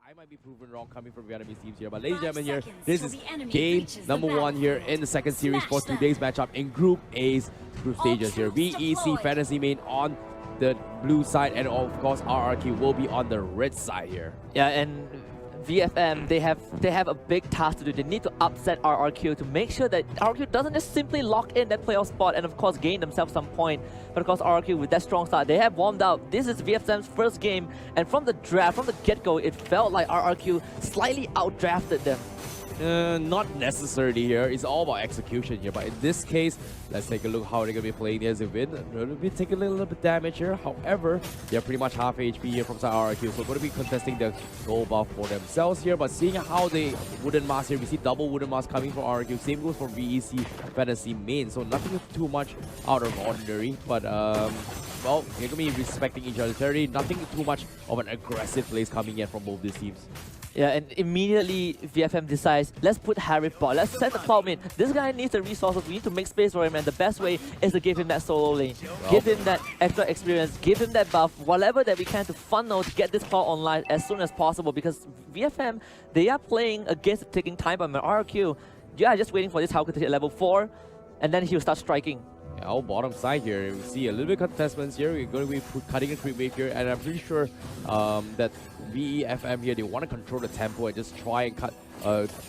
I might be proven wrong coming from Vietnamese teams here. But ladies and gentlemen, here, this is game number 1 here in the second series for today's matchup in Group A's group stages here. VEC Fantasy Main on the blue side, and of course RRQ will be on the red side here. Yeah, and VFM, they have a big task to do. They need to upset RRQ to make sure that RRQ doesn't just simply lock in that playoff spot and of course gain themselves some point. But of course RRQ, with that strong start, they have warmed up. This is VFM's first game, and from the draft, from the get-go, it felt like RRQ slightly outdrafted them. Not necessarily here. It's all about execution here. But in this case, let's take a look how they're going to be playing as a win. They're going to be taking a little bit damage here. However, they're pretty much half HP here from side RRQ. So going to be contesting the gold buff for themselves here. But seeing how they wooden mask here, we see double wooden mask coming from RRQ. Same goes for VEC Fantasy Main. So nothing too much out of ordinary. But well, they're going to be respecting each other's territory. Nothing too much of an aggressive plays coming in from both these teams. Yeah, and immediately VFM decides, let's put Harry bot, let's set the Cloud mid. This guy needs the resources, we need to make space for him, and the best way is to give him that solo lane. Give him that extra experience, give him that buff, whatever that we can to funnel to get this Cloud online as soon as possible, because VFM, they are playing against the ticking time bomb. RRQ, yeah, just waiting for this Hauke to hit level 4, and then he'll start striking. Yeah, our bottom side here, we see a little bit of contestments here. We're going to be cutting a creep wave here, and I'm pretty sure that VFM here, they want to control the tempo and just try and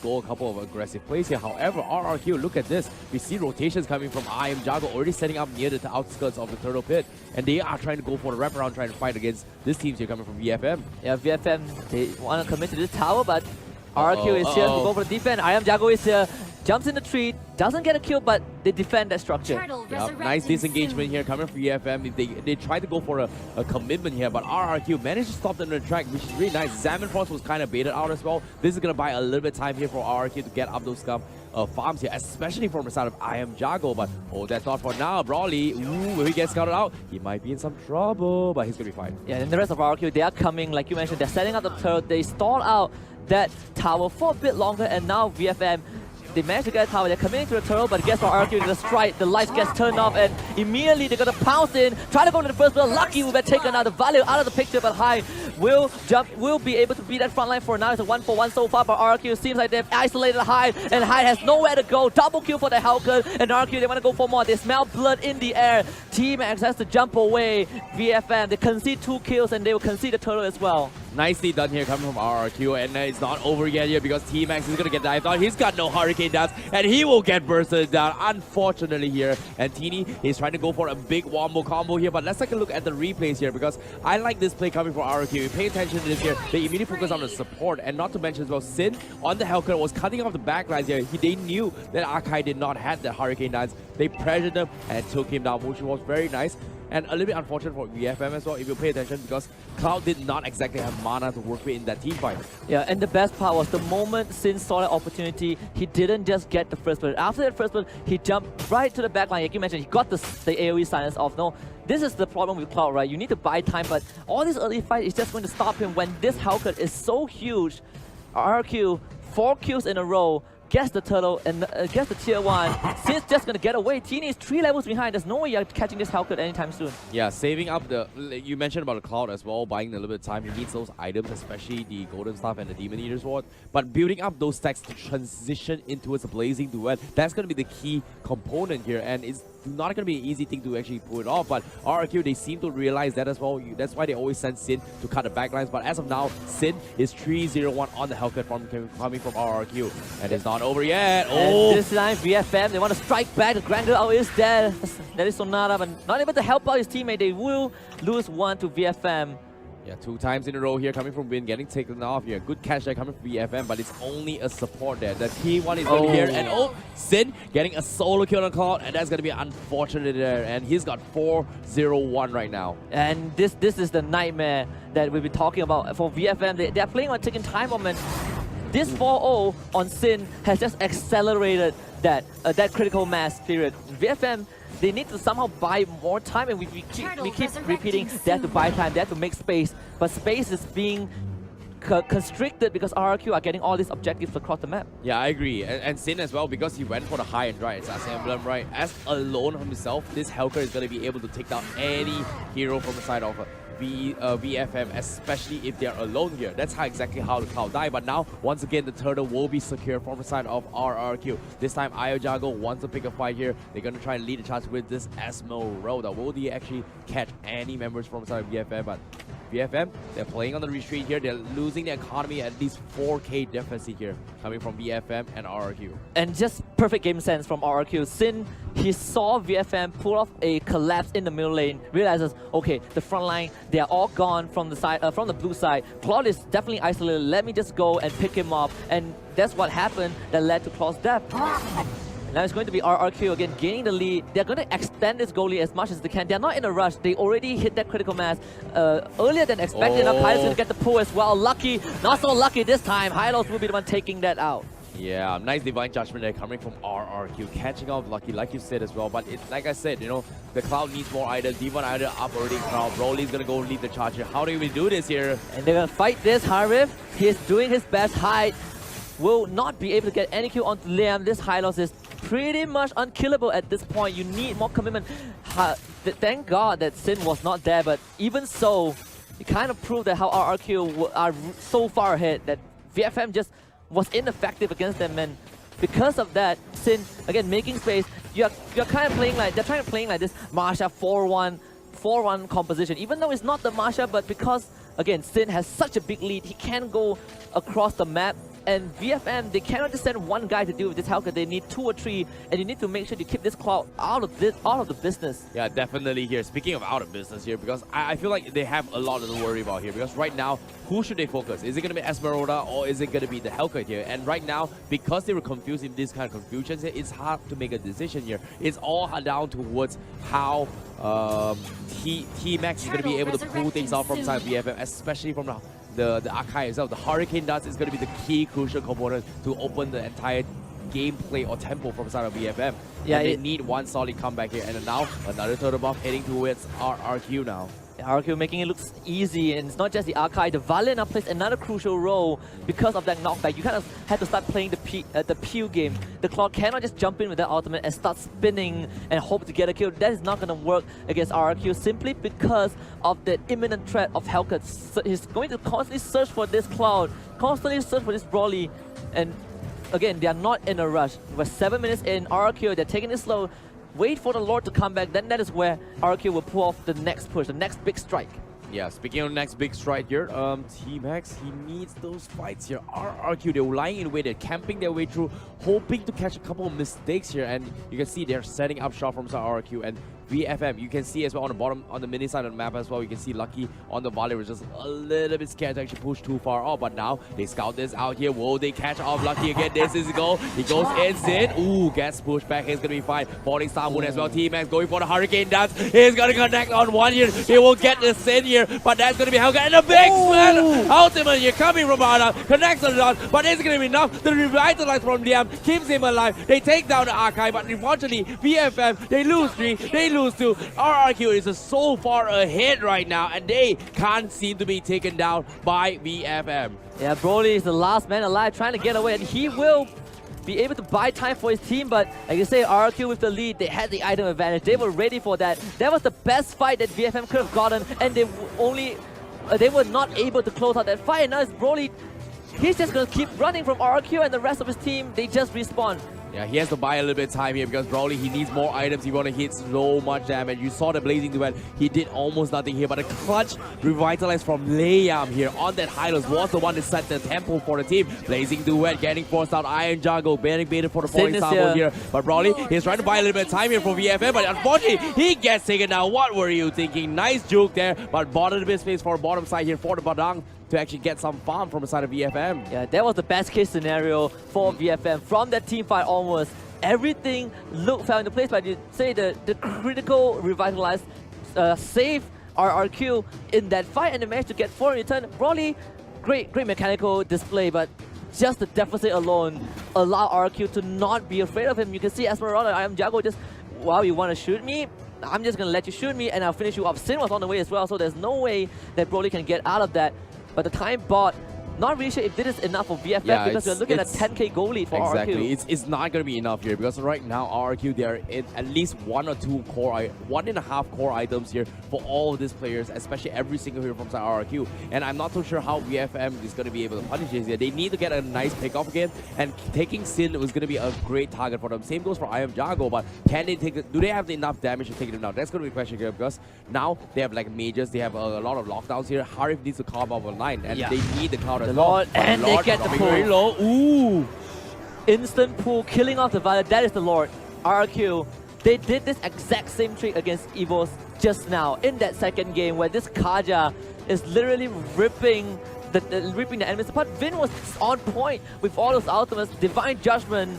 go a couple of aggressive plays here. However, RRQ, look at this. We see rotations coming from Jago already setting up near the outskirts of the turtle pit, and they are trying to go for the wraparound, trying to fight against this team here coming from VFM. Yeah, VFM, they want to commit to this tower, but RRQ is here to go for the defense. Jago is here. Jumps in the tree, doesn't get a kill, but they defend that structure. Yep, nice disengagement here coming from VFM. They try to go for a commitment here, but RRQ managed to stop them in the track, which is really nice. Zaman Frost was kind of baited out as well. This is going to buy a little bit of time here for RRQ to get up those farms here, especially from the side of Jago. But that's not for now. Brawly, will he get scouted out? He might be in some trouble, but he's going to be fine. Yeah, and the rest of RRQ, they are coming, like you mentioned, they're setting up the turret. They stalled out that tower for a bit longer, and now VFM, they managed to get a tower, they're committing to the turtle, but guess what, RRQ, the strike, the lights gets turned off, and immediately they're gonna pounce in, try to go to the first blood. Lucky will take another value out of the picture, but Hyde will be able to beat that front line for now. It's a 1-for-1 so far, but RRQ seems like they've isolated Hyde, and Hyde has nowhere to go. Double kill for the Hauke, and RRQ, they want to go for more. They smell blood in the air. Team X has to jump away. VFM, they concede 2 kills, and they will concede the turtle as well. Nicely done here coming from RRQ, and it's not over yet here because T-Max is going to get dived out. He's got no Hurricane dance, and he will get bursted down, unfortunately here. And Teeny, he's trying to go for a big wombo combo here, but let's take a look at the replays here because I like this play coming from RRQ. You pay attention to this here, they immediately focus on the support, and not to mention as well, Sin on the Hellcat was cutting off the backlines here. They knew that Akai did not have the Hurricane dance. They pressured him and took him down, which was very nice. And a little bit unfortunate for VFM as well, if you pay attention, because Cloud did not exactly have mana to work with in that team fight. Yeah, and the best part was the moment Sin saw that opportunity, he didn't just get the first blood. After that first blood, he jumped right to the back line. Like you mentioned, he got the AoE silence off. No, this is the problem with Cloud, right? You need to buy time, but all this early fight is just going to stop him when this Hauke is so huge. RRQ, 4 kills in a row, gets the turtle and gets the tier 1. Sin's just gonna get away. Teeny is 3 levels behind. There's no way you're catching this Hauke anytime soon. Yeah, saving up the... You mentioned about the Cloud as well, buying a little bit of time. He needs those items, especially the Golden Staff and the Demon Eater Sword. But building up those stacks to transition into a Blazing Duet, that's going to be the key component here. And it's not going to be an easy thing to actually pull it off, but RRQ, they seem to realize that as well. That's why they always send Sin to cut the backlines. But as of now, Sin is 3-0-1 on the Hellcat coming from RRQ. And it's not over yet. Oh! And this time, VFM, they want to strike back. The Grand Girl is there. That is Sonata, but not able to help out his teammate. They will lose 1 to VFM. Yeah, 2 times in a row here coming from Win, getting taken off here. Good catch there coming from VFM, but it's only a support there. The key one is over here, and Sin getting a solo kill on Cloud, and that's going to be unfortunate there. And he's got 4-0-1 right now. And this is the nightmare that we've been talking about for VFM. They're playing on taking time bomb, and this 4-0 on Sin has just accelerated that critical mass period. VFM, they need to somehow buy more time, and we keep repeating they have to buy time, they have to make space, but space is being constricted because RRQ are getting all these objectives across the map. Yeah, I agree. And Sin as well, because he went for the high and dry. It's as emblem, right? As alone himself, this Hellcat is going to be able to take down any hero from the side of VFM, especially if they're alone here. That's exactly how the Cloud die. But now, once again, the turtle will be secure from the side of RRQ. This time, Iojago wants to pick a fight here. They're going to try and lead the charge with this Esmeralda. Will they actually catch any members from the side of VFM? But VFM, they're playing on the retreat here. They're losing the economy at least 4k deficit here, coming from VFM and RRQ. And just perfect game sense from RRQ. Sin, he saw VFM pull off a collapse in the middle lane, realizes, okay, the front line, they are all gone from the side, from the blue side. Claude is definitely isolated. Let me just go and pick him up. And that's what happened that led to Claude's death. Now it's going to be RRQ again gaining the lead. They're going to extend this goalie as much as they can. They're not in a rush. They already hit that critical mass earlier than expected. Now Kai's going to get the pull as well. Lucky, not so lucky this time. Hylos will be the one taking that out. Yeah, nice divine judgment there coming from RRQ, catching off Lucky, like you said as well. But it's like I said, you know, the Cloud needs more items. Divine item up already. Cloud. Broly's gonna go lead the charge here. How do we do this here? And they're gonna fight this. Harif, he's doing his best. Hyde will not be able to get any kill onto Liam. This Hylos is pretty much unkillable at this point. You need more commitment. Thank God that Sin was not there, but even so, it kind of proved that how RRQ are so far ahead that VFM just was ineffective against them, and because of that, Sin again making space. You're kind of playing like they're trying to play like this Marsha 4-1 composition, even though it's not the Marsha, but because again Sin has such a big lead, he can go across the map. And VFM, they cannot just send one guy to deal with this Hellcat. They need 2 or 3, and you need to make sure you keep this Cloud out of the business. Yeah, definitely here. Speaking of out of business here, because I feel like they have a lot to worry about here. Because right now, who should they focus? Is it going to be Esmeralda or is it going to be the Hellcat here? And right now, because they were confused in this kind of confusions, it's hard to make a decision here. It's all down towards how T-Max is going to be able to pull things out from side VFM, especially from the Archive itself. The Hurricane Dust is going to be the key crucial component to open the entire gameplay or tempo from the side of VFM. Yeah, and they need one solid comeback here. And now another turtle buff heading towards RRQ now. RRQ making it look easy, and it's not just the Archive. The Valiant now plays another crucial role because of that knockback. You kind of had to start playing the Pew game. The Cloud cannot just jump in with that ultimate and start spinning and hope to get a kill. That is not going to work against RRQ simply because of the imminent threat of Hellcat. So he's going to constantly search for this Cloud, constantly search for this Broly, and again, they are not in a rush. We're 7 minutes in, RRQ, they're taking it slow. Wait for the Lord to come back, then that is where RRQ will pull off the next push, the next big strike. Yeah, speaking of the next big strike here, T-Max, he needs those fights here. RRQ, they're lying in wait, they're camping their way through, hoping to catch a couple of mistakes here, and you can see they're setting up shop from RRQ, and VFM, you can see as well on the bottom, on the mini side of the map as well, you can see Lucky on the volley was just a little bit scared to actually push too far off, but now they scout this out here. Will they catch off Lucky again? This is a goal. He goes in. Ooh, gets pushed back. He's going to be fine. Falling Star Moon as well. T-Max going for the Hurricane Dance. He's going to connect on one here. He will get the sin here, but that's going to be Hellcat. And a big spin. Ultimate here coming from Arda. Connects on the dot, but it's going to be enough to revitalize from Liam. Keeps him alive. They take down the Archive, but unfortunately, VFM, they lose 3. They lose 2. RRQ is so far ahead right now, and they can't seem to be taken down by VFM. Yeah, Broly is the last man alive trying to get away, and he will be able to buy time for his team, but like you say, RRQ with the lead, they had the item advantage. They were ready for that. That was the best fight that VFM could have gotten, and they were not able to close out that fight. And now it's Broly. He's just going to keep running from RRQ, and the rest of his team, they just respawn. Yeah, he has to buy a little bit of time here because Broly, he needs more items. He want to hit so much damage. You saw the Blazing Duet. He did almost nothing here, but a clutch revitalize from Liam here on that Hylos was the one that set the tempo for the team. Blazing Duet getting forced out. Iron Jungle getting baited for the falling star here. But Broly, he's trying to buy a little bit of time here for VFM, but unfortunately, he gets taken down. What were you thinking? Nice juke there, but bottom of the space for bottom side here for the Badang to actually get some farm from the side of VFM. Yeah, that was the best case scenario for VFM. From that team fight onwards, everything fell into place, but you say the critical revitalized save RRQ in that fight, and they managed to get 4 in return. Broly, great mechanical display, but just the deficit alone allowed RRQ to not be afraid of him. You can see Esmeralda, I am Jago, just, wow, you want to shoot me? I'm just going to let you shoot me and I'll finish you off. Sin was on the way as well, so there's no way that Broly can get out of that. But the time bought not really sure if this is enough for VFM Yeah, because we're looking at a 10k goal lead for exactly. RRQ. It's not going to be enough here because right now RRQ, they are in at least 1 or 2 core, 1.5 core items here for all of these players, especially every single hero from RRQ. And I'm not so sure how VFM is going to be able to punish this here. They need to get a nice pick off again, and taking Sin was going to be a great target for them. Same goes for I Am Jago, but can they take it? Do they have enough damage to take them down? That's going to be a question here because now they have like mages, they have a lot of lockdowns here. Harif needs to calm up online, and they need the counter. The Lord, and Lord they get the pull. Very low. Ooh! Instant pull, killing off the Violet. That is the Lord. RRQ, they did this exact same trick against Evos just now in that second game where this Kaja is literally ripping the enemies apart. Vin was on point with all those ultimates, Divine Judgment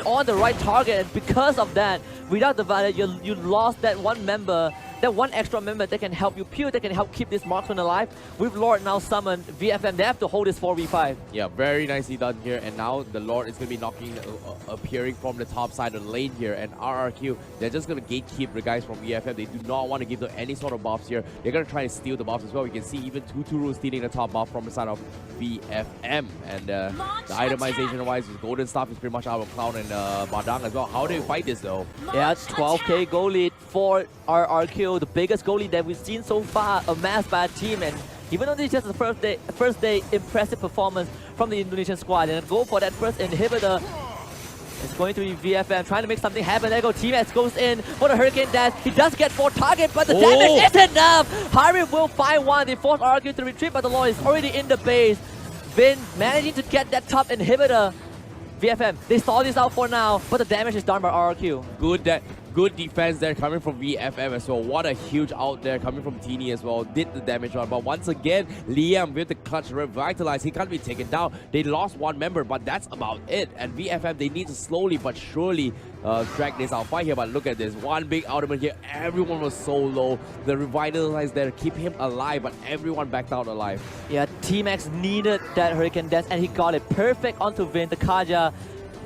on the right target, and because of that, without the Violet, you lost that one member, that one extra member that can help you peel, that can help keep this marksman alive. With Lord now summoned, VFM, they have to hold this 4v5. Yeah, very nicely done here, and now the Lord is going to be knocking, appearing from the top side of the lane here, and RRQ, they're just going to gatekeep the guys from VFM. They do not want to give them any sort of buffs here. They're going to try to steal the buffs as well. We can see even Tuturu stealing the top buff from the side of VFM, and the itemization-wise, Golden Staff is pretty much out of Cloud and Badang as well. How do you fight this though? Yeah, 12k goal lead for RRQ, the biggest goal lead that we've seen so far amassed by a team. And even though this is just the first day impressive performance from the Indonesian squad, and go for that first inhibitor. It's going to be VFM trying to make something happen. There go T-Max goes in for the Hurricane Dash. He does get 4 targets, but the damage isn't enough. Harry will find one. They force RRQ to retreat, but the Lord is already in the base. Vin managing to get that top inhibitor. VFM, they stall this out for now, but the damage is done by RRQ. Good defense there coming from VFM as well. What a huge out there coming from Teeny as well. Did the damage on, but once again, Liam with the clutch revitalize. He can't be taken down. They lost one member, but that's about it. And VFM, they need to slowly but surely drag this out fight here. But look at this, one big ultimate here. Everyone was so low. The revitalize there keep him alive, but everyone backed out alive. Yeah, T-Max needed that Hurricane Dash, and he got it perfect onto Vin, the Kaja.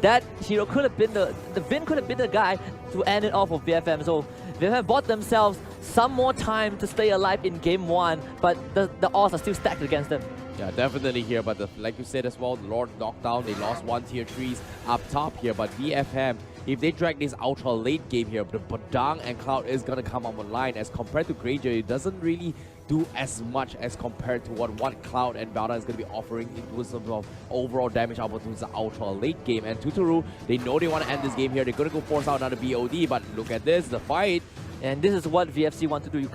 That hero could have been the Vin could have been the guy to end it off of VFM. So VFM bought themselves some more time to stay alive in game 1, but the odds are still stacked against them. Yeah, definitely here, but like you said as well, the Lord knocked down. They lost 1 tier 3s up top here, but VFM, if they drag this ultra late game here, the Badang and Cloud is gonna come up online. As compared to Granger, it doesn't really do as much as compared to what Cloud and Balda is going to be offering in terms of overall damage output towards the ultra late game. And Tuturu, they know they want to end this game here. They're going to go force out another BOD, but look at this, the fight. And this is what VFC want to do.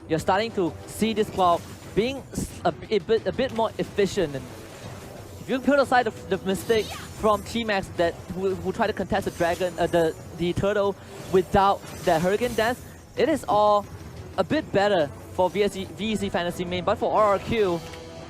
You're starting to see this Cloud being a bit more efficient. And if you put aside the mistake from T-Max that who try to contest the dragon, the turtle without that Hurricane Dance, it is all a bit better for VEC Fantasy main, but for RRQ,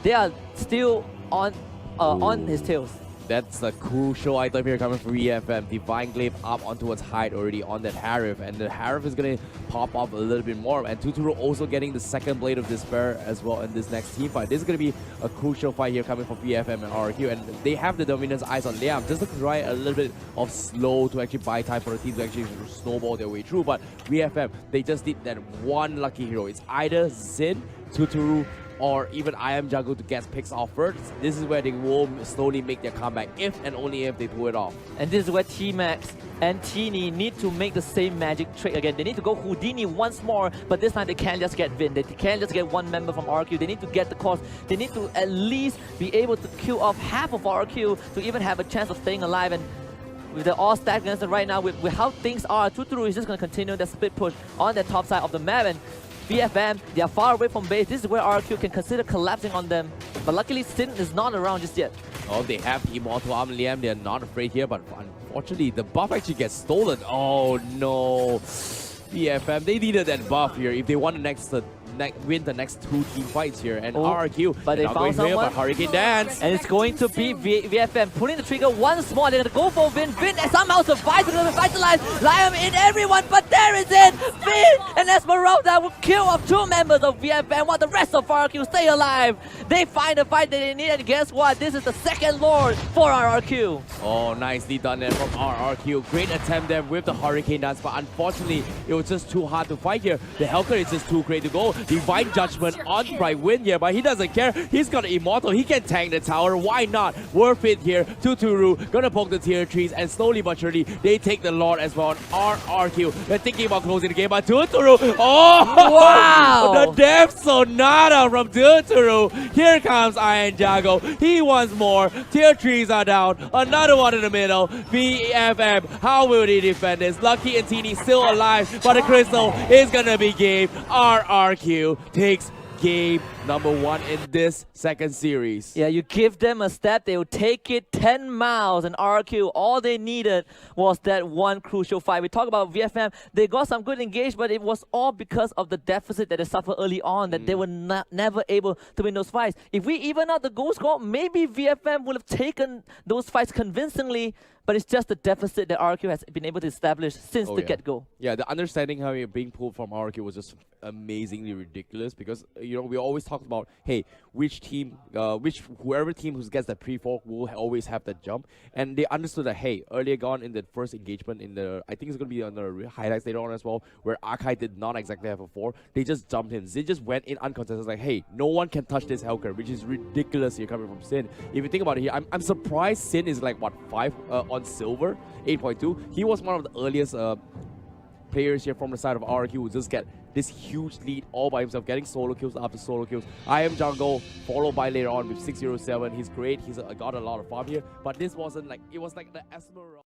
they are still on his tails. That's a crucial item here coming from VFM. Divine Glaive up onto its height already on that Harif, and the Harif is going to pop up a little bit more. And Tuturu also getting the second Blade of Despair as well in this next team fight. This is going to be a crucial fight here coming from VFM and RRQ, and they have the dominance eyes on Liam just to try a little bit of slow to actually buy time for the team to actually snowball their way through. But VFM, they just need that one lucky hero. It's either Zin, Tuturu, or even I Am Jago to get picks off first. This is where they will slowly make their comeback, if and only if they pull it off. And this is where T-Max and Teeny need to make the same magic trick again. They need to go Houdini once more, but this time they can't just get Vin. They can't just get one member from RQ. They need to get the course. They need to at least be able to kill off half of RQ to even have a chance of staying alive. And with the all stacked against them right now, with how things are, Tuturu is just going to continue the split push on the top side of the map. And VFM, they are far away from base. This is where RQ can consider collapsing on them. But luckily, Sin is not around just yet. Oh, they have Immortal Arm Liam. They're not afraid here, but unfortunately, the buff actually gets stolen. Oh no. VFM, they needed that buff here if they want the win the next 2 team fights here. And RRQ, but they found someone. Here, but Hurricane Dance. And it's going to be VFM pulling the trigger once more. They're going to go for Vin. Vin somehow survives to revitalize Liam in everyone, but there is it! Vin and Esmeralda will kill off 2 members of VFM while the rest of RRQ stay alive. They find the fight that they need, and guess what? This is the second Lord for RRQ. Oh, nicely done there from RRQ. Great attempt there with the Hurricane Dance, but unfortunately, it was just too hard to fight here. The Helker is just too great to go. Divine Judgment on Bright Wind here, but he doesn't care. He's got Immortal. He can tank the tower. Why not? Worth it here to Turu. Gonna poke the tier 3s, and slowly but surely, they take the Lord as well on RRQ. They're thinking about closing the game, but Turu. Oh! Wow! The Death Sonata from Turu. Here comes Iron Jago. He wants more. Tier 3s are down. Another one in the middle. VFM. How will they defend this? Lucky and Teeny still alive, but the Crystal is gonna be game. RRQ takes game number 1 in this second series. Yeah, you give them a step, they will take it 10 miles. And RRQ, all they needed was that one crucial fight. We talk about VFM, they got some good engage, but it was all because of the deficit that they suffered early on, that they were never able to win those fights. If we even out the goal score, maybe VFM would have taken those fights convincingly, but it's just the deficit that RRQ has been able to establish since the get-go. Yeah, the understanding how you're being pulled from RRQ was just amazingly ridiculous because, you know, we always talk about, hey, which team, whoever team who gets that pre-fork will always have that jump. And they understood that, hey, earlier on in the first engagement in the, I think it's going to be on the highlights later on as well, where Arkai did not exactly have a 4. They just jumped in. They just went in uncontested, like, hey, no one can touch this Helker, which is ridiculous here coming from Sin. If you think about it here, I'm surprised Sin is like, what, 5 on silver, 8.2. He was one of the earliest players here from the side of RRQ who just get this huge lead all by himself, getting solo kills after solo kills. I am Jungle, followed by later on with 607. He's great. He's got a lot of farm here, but this wasn't like, it was like the Esmeralda.